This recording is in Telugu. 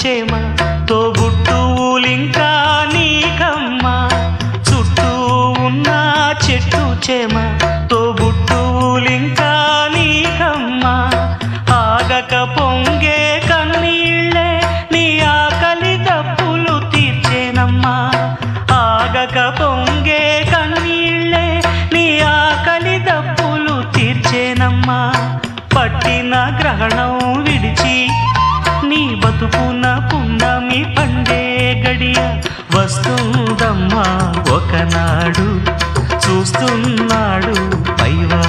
చేమ తోబుట్టువులింకా నీకమ్మా చుట్టూ ఉన్న చెట్టు చేమ తోబుట్టువులింకా నీకమ్మా ఆగక పొంగే కన్నీళ్ళే నీ ఆకలి దప్పులు తీర్చేనమ్మా ఆగక పొంగే కన్నీళ్ళే నీ ఆకలి దప్పులు తీర్చేనమ్మా పట్టిన గ్రహణం విడిచి నీ బతుకున పున్నమి పండే గడియ వస్తుందమ్మా ఒకనాడు చూస్తున్నాడు పైవా